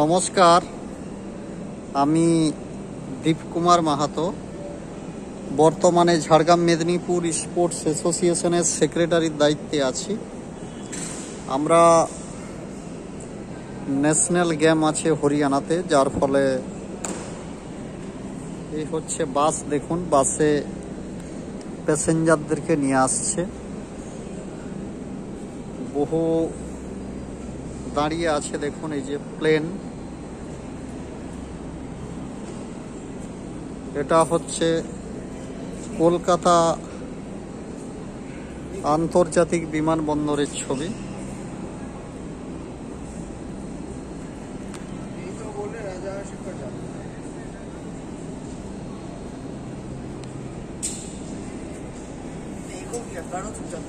নমস্কার, আমি দীপকুমার মাহাতো। বর্তমানে ঝাড়গ্রাম মেদিনীপুর স্পোর্টস অ্যাসোসিয়েশনের সেক্রেটারির দায়িত্বে আছি। আমরা ন্যাশনাল গেম আছে হরিয়ানাতে, যার ফলে এই হচ্ছে বাস। দেখুন, বাসে প্যাসেঞ্জারদেরকে নিয়ে আসছে। বহু দাঁড়িয়ে আছে, দেখুন এই যে প্লেন। এটা হচ্ছে কলকাতা আন্তর্জাতিক বিমানবন্দরের ছবি। देखो क्या करो चुपचाप।